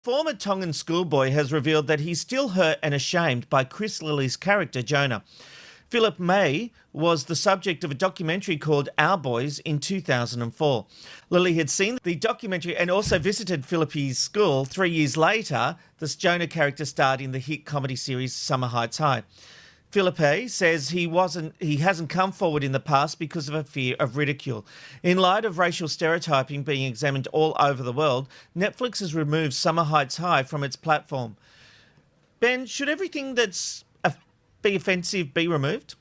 Former Tongan schoolboy has revealed that he's still hurt and ashamed by Chris Lilly's character, Jonah. Philip May was the subject of a documentary called Our Boys in 2004. Lilly had seen the documentary and also visited Philippe's school. 3 years later, this Jonah character starred in the hit comedy series Summer Heights High. Philippe says he hasn't come forward in the past because of a fear of ridicule. In light of racial stereotyping being examined all over the world, Netflix has removed Summer Heights High from its platform. Ben, should everything that's be offensive be removed?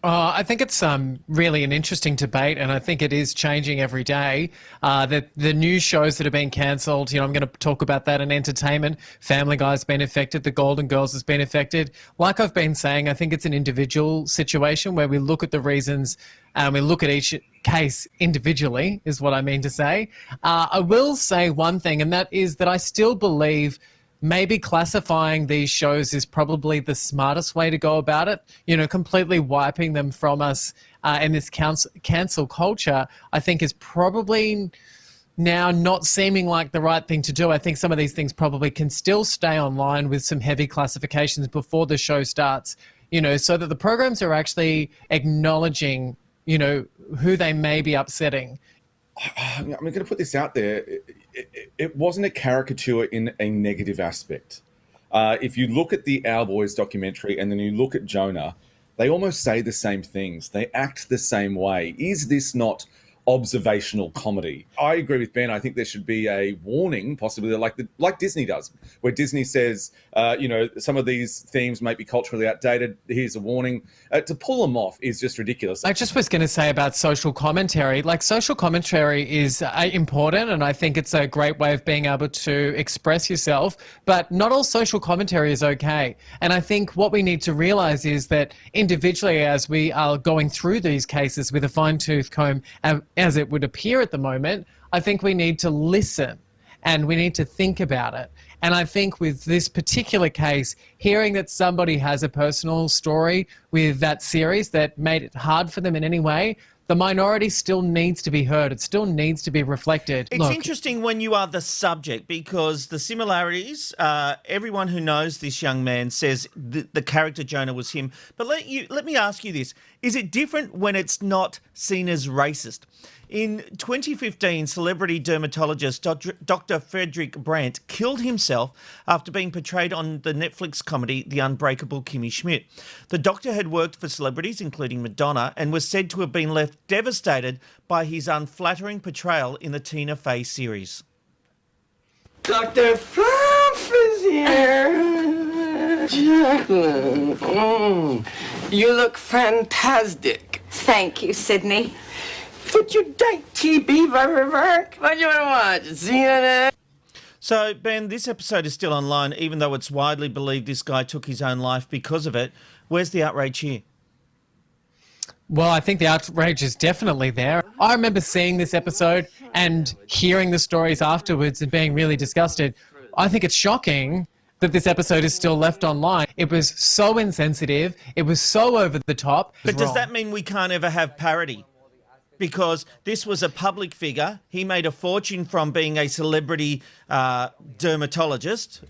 I think it's really an interesting debate, and I think it is changing every day. The new shows that are being cancelled, I'm going to talk about that in entertainment. Family Guy's been affected, The Golden Girls has been affected. Like I've been saying, I think it's an individual situation where we look at the reasons and we look at each case individually, is what I mean to say. I will say one thing, and that is that I still believe maybe classifying these shows is probably the smartest way to go about it. Completely wiping them from us in this cancel culture, I think is probably now not seeming like the right thing to do. I think some of these things probably can still stay online with some heavy classifications before the show starts, so that the programs are actually acknowledging, who they may be upsetting. I'm going to put this out there. It wasn't a caricature in a negative aspect. If you look at the Our Boys documentary and then you look at Jonah, they almost say the same things. They act the same way. Is this not observational comedy? I agree with Ben. I think there should be a warning, possibly like Disney does, where Disney says, some of these themes might be culturally outdated. Here's a warning. To pull them off is just ridiculous. I just was going to say about social commentary. Social commentary is important, and I think it's a great way of being able to express yourself, but not all social commentary is okay. And I think what we need to realize is that individually, as we are going through these cases with a fine-tooth comb, as it would appear at the moment, I think we need to listen and we need to think about it. And I think with this particular case, hearing that somebody has a personal story with that series that made it hard for them in any way, the minority still needs to be heard. It still needs to be reflected. It's interesting when you are the subject, because the similarities, everyone who knows this young man says the character Jonah was him. But let me ask you this. Is it different when it's not seen as racist? In 2015, celebrity dermatologist Dr. Frederick Brandt killed himself after being portrayed on the Netflix comedy The Unbreakable Kimmy Schmidt. The doctor had worked for celebrities, including Madonna, and was said to have been left devastated by his unflattering portrayal in the Tina Fey series. Dr. Fluff is here. Jacqueline, you look fantastic. Thank you, Sydney. Would you date TB River? What do you want to watch? CNN? So, Ben, this episode is still online, even though it's widely believed this guy took his own life because of it. Where's the outrage here? Well, I think the outrage is definitely there. I remember seeing this episode and hearing the stories afterwards and being really disgusted. I think it's shocking that this episode is still left online. It was so insensitive. It was so over the top. But does that mean we can't ever have parody? Because this was a public figure. He made a fortune from being a celebrity dermatologist,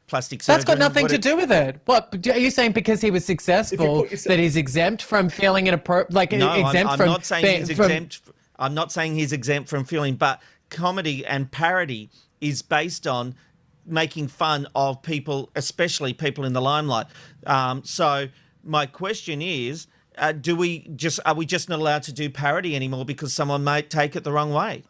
plastic surgeon. That's got nothing to do with it. What, are you saying because he was successful that he's exempt from feeling inappropriate? No, I'm not saying he's exempt. I'm not saying he's exempt from feeling, but comedy and parody is based on making fun of people, especially people in the limelight. So my question is, are we just not allowed to do parody anymore because someone might take it the wrong way?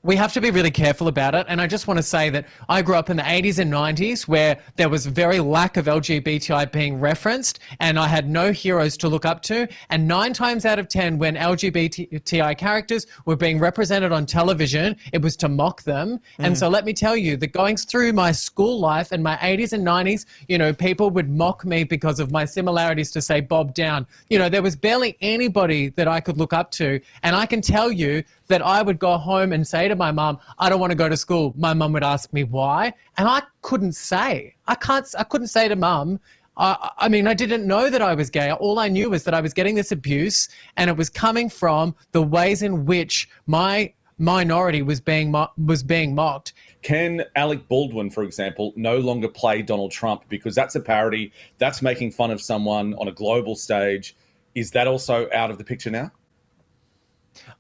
We have to be really careful about it. And I just want to say that I grew up in the 80s and 90s where there was very lack of LGBTI being referenced, and I had no heroes to look up to. And 9 times out of 10, when LGBTI characters were being represented on television, it was to mock them. And so let me tell you that going through my school life in my 80s and 90s, people would mock me because of my similarities to, say, Bob Down. There was barely anybody that I could look up to. And I can tell you that I would go home and say to my mum, I don't want to go to school. My mum would ask me why. And I couldn't say. I couldn't say to mum, I didn't know that I was gay. All I knew was that I was getting this abuse, and it was coming from the ways in which my minority was being mocked. Can Alec Baldwin, for example, no longer play Donald Trump because that's a parody, that's making fun of someone on a global stage? Is that also out of the picture now?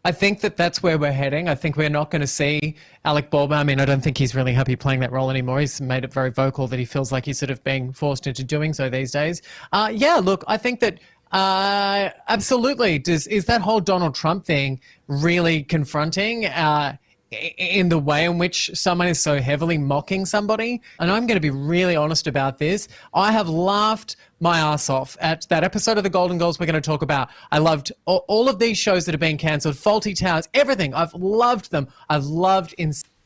I think that that's where we're heading. I think we're not going to see Alec Baldwin. I mean, I don't think he's really happy playing that role anymore. He's made it very vocal that he feels like he's sort of being forced into doing so these days. Yeah, look, I think that absolutely. Is that whole Donald Trump thing really confronting in the way in which someone is so heavily mocking somebody? And I'm going to be really honest about this. I have laughed my ass off at that episode of The Golden Girls we're going to talk about. I loved all of these shows that have been cancelled, Faulty Towers, everything. I've loved them. I've loved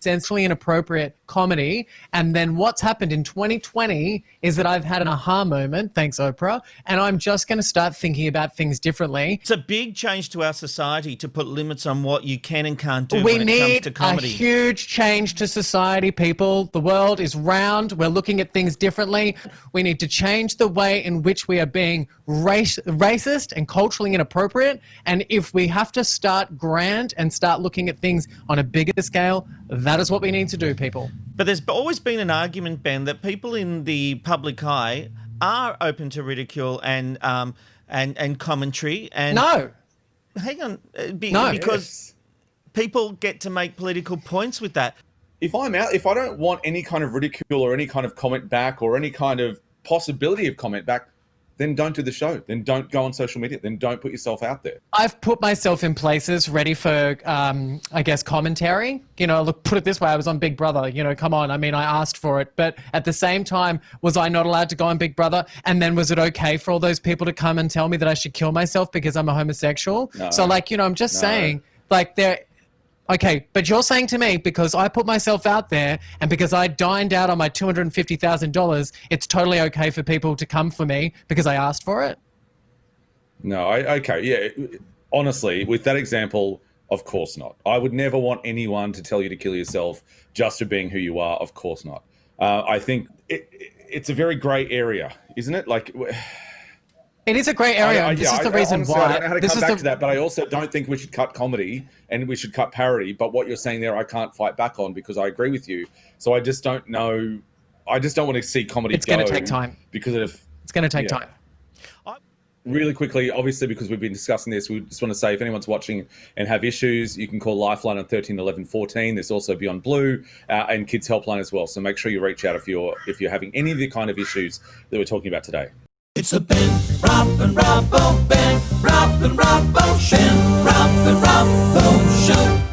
sensually inappropriate comedy. And then what's happened in 2020 is that I've had an aha moment, thanks Oprah, and I'm just going to start thinking about things differently. It's a big change to our society to put limits on what you can and can't do when it comes to comedy. We need a huge change to society, people. The world is round. We're looking at things differently. We need to change the way in which we are being racist and culturally inappropriate. And if we have to start grand and start looking at things on a bigger scale, that is what we need to do, people. But there's always been an argument, Ben, that people in the public eye are open to ridicule and commentary. And no, hang on, no, because people get to make political points with that. If I don't want any kind of ridicule or any kind of comment back or any kind of possibility of comment back, then don't do the show. Then don't go on social media. Then don't put yourself out there. I've put myself in places ready for, I guess, commentary. You know, look, put it this way, I was on Big Brother. You know, come on. I mean, I asked for it. But at the same time, was I not allowed to go on Big Brother? And then was it okay for all those people to come and tell me that I should kill myself because I'm a homosexual? No. So, like, you know, I'm just saying, like, okay, but you're saying to me, because I put myself out there and because I dined out on my $250,000, it's totally okay for people to come for me because I asked for it? No, okay, yeah. Honestly, with that example, of course not. I would never want anyone to tell you to kill yourself just for being who you are. Of course not. I think it's a very grey area, isn't it? Like... It is a great area. This is the reason honestly, why. I don't know how to come back to that, but I also don't think we should cut comedy and we should cut parody. But what you're saying there, I can't fight back on because I agree with you. So I just don't know. I just don't want to see comedy. It's going to take time because it's going to take time. Really quickly, obviously, because we've been discussing this, we just want to say if anyone's watching and have issues, you can call Lifeline on 13 11 14. There's also Beyond Blue and Kids Helpline as well. So make sure you reach out if you're having any of the kind of issues that we're talking about today. It's the Ben, Rob and Robbo, Ben, Rob and Robbo, Ben, Rob and Robbo Show.